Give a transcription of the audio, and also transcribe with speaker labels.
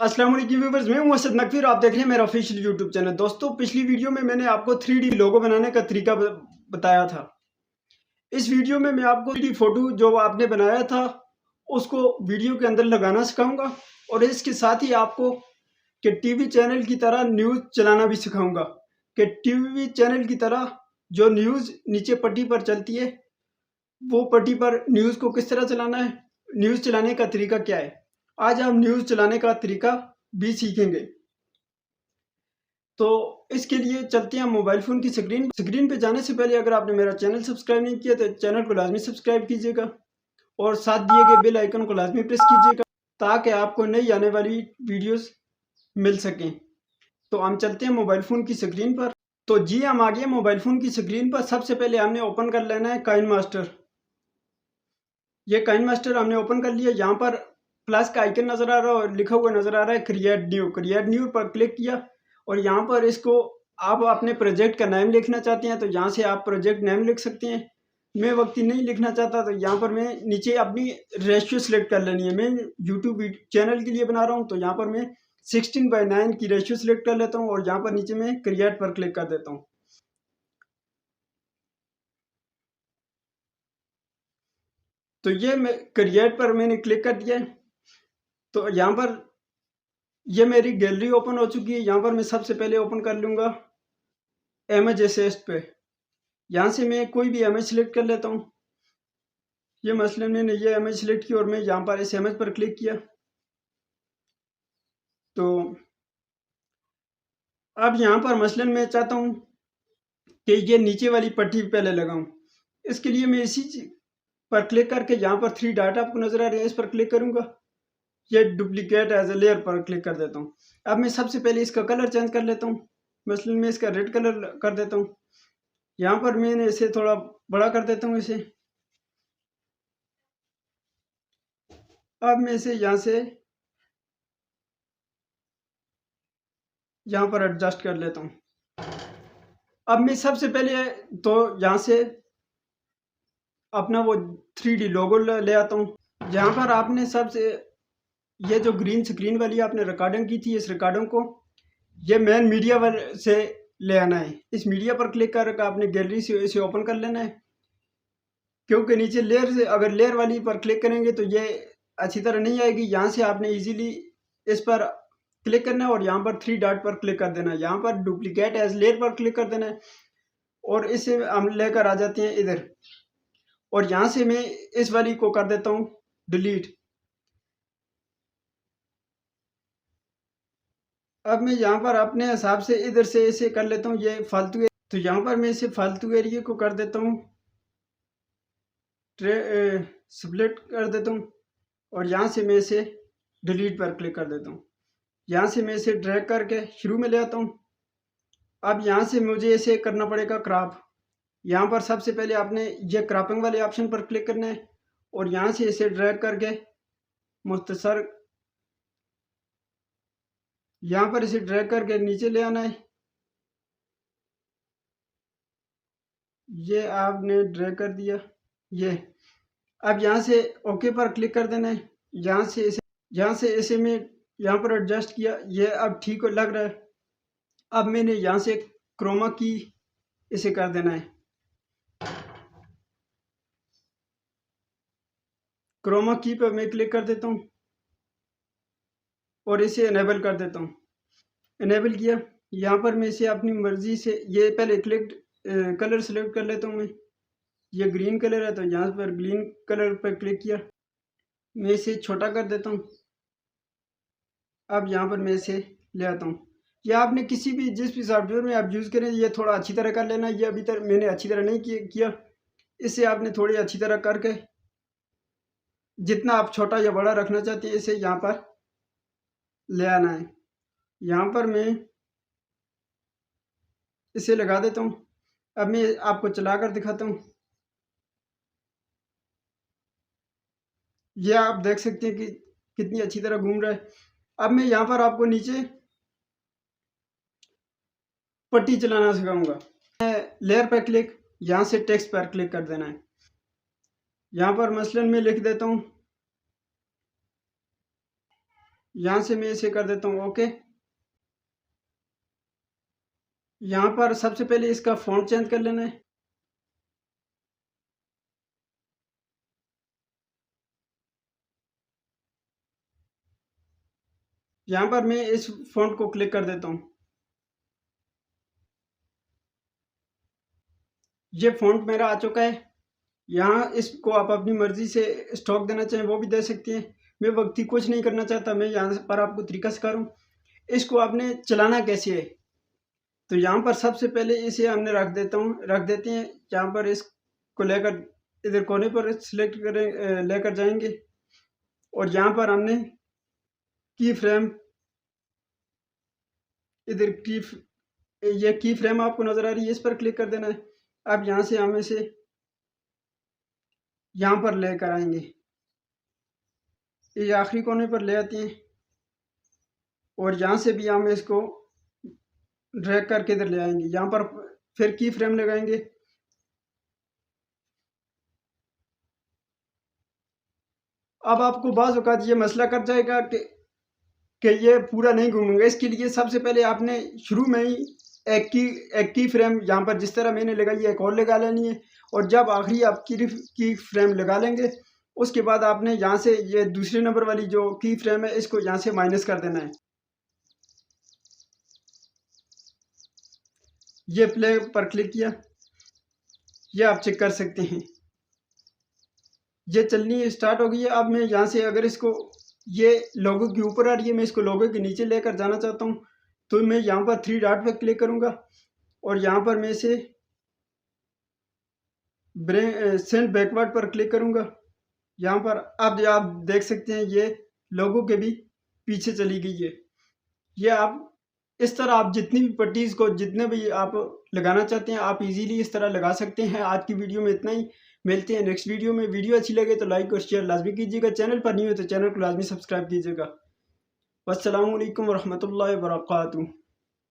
Speaker 1: अस्सलाम वालेकुम व्यूअर्स, मैं हूं असद नकवी और आप देख रहे हैं मेरा ऑफिशियल यूट्यूब चैनल। दोस्तों, पिछली वीडियो में मैंने आपको 3D लोगो बनाने का तरीका बताया था। इस वीडियो में मैं आपको 3D फोटो जो आपने बनाया था उसको वीडियो के अंदर लगाना सिखाऊंगा और इसके साथ ही आपको कि टीवी चैनल की तरह न्यूज़ चलाना भी सिखाऊंगा कि टीवी चैनल की तरह जो न्यूज़ नीचे पट्टी पर चलती है वो पट्टी पर न्यूज़ को किस तरह चलाना है, न्यूज़ चलाने का तरीका क्या है। आज हम न्यूज़ चलाने का तरीका भी सीखेंगे। तो इसके लिए चलते हैं मोबाइल फ़ोन की स्क्रीन पे जाने से पहले अगर आपने मेरा चैनल सब्सक्राइब नहीं किया तो चैनल को लाजमी सब्सक्राइब कीजिएगा और साथ दिए गए बेल आइकन को लाजमी प्रेस कीजिएगा ताकि आपको नई आने वाली वीडियोस मिल सकें। तो हम चलते हैं मोबाइल फ़ोन की स्क्रीन पर। तो जी, हम आ गए मोबाइल फ़ोन की स्क्रीन पर। सबसे पहले हमने ओपन कर लेना है काइन मास्टर। ये काइन मास्टर हमने ओपन कर लिया। यहाँ पर प्लस का आइकन नज़र आ रहा है और लिखा हुआ नज़र आ रहा है क्रिएट न्यू पर क्लिक किया और यहाँ पर इसको आप अपने प्रोजेक्ट का नाम लिखना चाहते हैं तो यहाँ से आप प्रोजेक्ट नेम लिख सकते हैं। मैं वक्ती नहीं लिखना चाहता तो यहाँ पर मैं नीचे अपनी रेशियो सेलेक्ट कर लेनी है। मैं यूट्यूब चैनल के लिए बना रहा हूँ तो यहाँ पर मैं 16:9 की रेशियो सेलेक्ट कर लेता हूँ और यहाँ पर नीचे मैं क्रिएट पर क्लिक कर देता हूँ। तो ये मैं क्रिएट पर मैंने क्लिक कर दिया है। तो यहाँ पर ये मेरी गैलरी ओपन हो चुकी है। यहाँ पर मैं सबसे पहले ओपन कर लूँगा इमेज असिस्ट पे। यहाँ से मैं कोई भी इमेज सेलेक्ट कर लेता हूँ। ये मसलन मैंने ये इमेज सेलेक्ट की और मैं यहाँ पर इस इमेज पर क्लिक किया। तो अब यहाँ पर मसलन मैं चाहता हूँ कि ये नीचे वाली पट्टी पहले लगाऊं। इसके लिए मैं इसी पर क्लिक करके यहाँ पर 3 डॉट आपको नज़र आ रहे हैं, इस पर क्लिक करूँगा। ये डुप्लीकेट एज ए लेयर पर क्लिक कर देता हूँ। अब मैं सबसे पहले इसका कलर चेंज कर लेता हूँ। मसलन मैं इसका रेड कलर कर देता हूँ। यहाँ पर मैंने इसे थोड़ा बड़ा कर देता हूँ इसे। अब मैं इसे यहाँ से यहाँ पर एडजस्ट कर लेता हूँ। अब मैं सबसे पहले तो यहाँ से अपना वो 3D लोगो ले आता हूँ। यहाँ पर आपने सबसे ये जो ग्रीन स्क्रीन वाली आपने रिकॉर्डिंग की थी, इस रिकॉर्डिंग को ये मेन मीडिया से ले आना है। इस मीडिया पर क्लिक करके आपने गैलरी से इसे ओपन कर लेना है, क्योंकि नीचे लेयर से अगर लेयर वाली पर क्लिक करेंगे तो ये अच्छी तरह नहीं आएगी। यहाँ से आपने इजीली इस पर क्लिक करना है और यहाँ पर 3 डॉट पर क्लिक कर देना है। यहाँ पर डुप्लीकेट एज लेयर पर क्लिक कर देना है और इसे हम लेकर आ जाते हैं इधर और यहाँ से मैं इस वाली को कर देता हूँ डिलीट। अब मैं यहाँ पर अपने हिसाब से इधर से इसे कर लेता हूँ ये फालतू है। तो यहाँ पर मैं इसे फालतू एरिया को कर देता हूँ स्प्लिट कर देता हूँ और यहाँ से मैं इसे डिलीट पर क्लिक कर देता हूँ। यहाँ से मैं इसे ड्रैग करके शुरू में ले आता हूँ। अब यहाँ से मुझे इसे करना पड़ेगा क्रॉप। यहाँ पर सबसे पहले आपने ये क्रॉपिंग वाले ऑप्शन पर क्लिक करना है और यहाँ से इसे ड्रैग करके मुख्तसर यहाँ पर इसे ड्रैग करके नीचे ले आना है। ये आपने ड्रैग कर दिया ये। अब यहाँ से ओके पर क्लिक कर देना है। यहाँ से इसे मैं यहाँ पर एडजस्ट किया, ये अब ठीक लग रहा है। अब मैंने यहाँ से क्रोमा की इसे कर देना है। क्रोमा की पर मैं क्लिक कर देता हूँ और इसे इनेबल कर देता हूँ। इनेबल किया। यहाँ पर मैं इसे अपनी मर्जी से ये पहले कलर सेलेक्ट कर लेता हूँ मैं। ये ग्रीन कलर है तो यहाँ पर ग्रीन कलर पर क्लिक किया। मैं इसे छोटा कर देता हूँ। अब यहाँ पर मैं इसे ले आता हूँ। ये आपने किसी भी जिस भी सॉफ्टवेयर में आप यूज़ करें ये थोड़ा अच्छी तरह कर लेना। ये अभी तक मैंने अच्छी तरह नहीं किया। इसे आपने थोड़ी अच्छी तरह करके जितना आप छोटा या बड़ा रखना चाहते हैं इसे यहाँ पर ले आना है। यहाँ पर मैं इसे लगा देता हूँ। अब मैं आपको चला कर दिखाता हूँ। ये आप देख सकते हैं कि कितनी अच्छी तरह घूम रहा है। अब मैं यहाँ पर आपको नीचे पट्टी चलाना सिखाऊंगा। लेयर पर क्लिक, यहाँ से टेक्स्ट पर क्लिक कर देना है। यहाँ पर मसलन मैं लिख देता हूँ यहाँ से मैं इसे कर देता हूँ ओके। यहाँ पर सबसे पहले इसका फ़ॉन्ट चेंज कर लेना है। यहाँ पर मैं इस फ़ॉन्ट को क्लिक कर देता हूँ। ये फ़ॉन्ट मेरा आ चुका है। यहाँ इसको आप अपनी मर्ज़ी से स्टॉक देना चाहें वो भी दे सकते हैं। मैं वक्ती कुछ नहीं करना चाहता, मैं यहाँ पर आपको तरीका सिखा रहा हूँ। इसको आपने चलाना कैसे है, तो यहाँ पर सबसे पहले इसे हमने रख देते हैं। यहाँ पर इसको लेकर इधर कोने पर सिलेक्ट करें, लेकर जाएंगे और यहाँ पर हमने की फ्रेम, इधर ये की फ्रेम आपको नज़र आ रही है, इस पर क्लिक कर देना है। अब यहाँ से हम इसे यहाँ पर लेकर आएंगे, ये आखिरी कोने पर ले आते हैं और यहाँ से भी हम इसको ड्रैग करके इधर ले आएंगे। यहाँ पर फिर की फ्रेम लगाएंगे। अब आपको बाज़ औक़ात ये मसला कर जाएगा कि ये पूरा नहीं घूमेंगे। इसके लिए सबसे पहले आपने शुरू में ही एक की फ्रेम यहाँ पर जिस तरह मैंने लगाई है एक और लगा लेनी है, और जब आखिरी आप की फ्रेम लगा लेंगे उसके बाद आपने यहाँ से ये दूसरे नंबर वाली जो की फ्रेम है इसको यहाँ से माइनस कर देना है। ये प्ले पर क्लिक किया, ये आप चेक कर सकते हैं ये चलनी स्टार्ट हो गई है। अब मैं यहाँ से अगर इसको ये लोगो के ऊपर आ रही है, मैं इसको लोगो के नीचे लेकर जाना चाहता हूँ, तो मैं यहाँ पर 3 डॉट पर क्लिक करूँगा और यहाँ पर मैं इसे सेंड बैकवर्ड पर क्लिक करूँगा। यहाँ पर अब आप देख सकते हैं ये लोगो के भी पीछे चली गई है। ये आप इस तरह आप जितनी भी पट्टीज़ को जितने भी आप लगाना चाहते हैं आप इजीली इस तरह लगा सकते हैं। आज की वीडियो में इतना ही, मिलते हैं नेक्स्ट वीडियो में। वीडियो अच्छी लगे तो लाइक और शेयर लाजमी कीजिएगा। चैनल पर नहीं हो तो चैनल को लाजमी सब्सक्राइब कीजिएगा। वस्सलामु अलैकुम वरहमतुल्लाहि वबरकातुहू।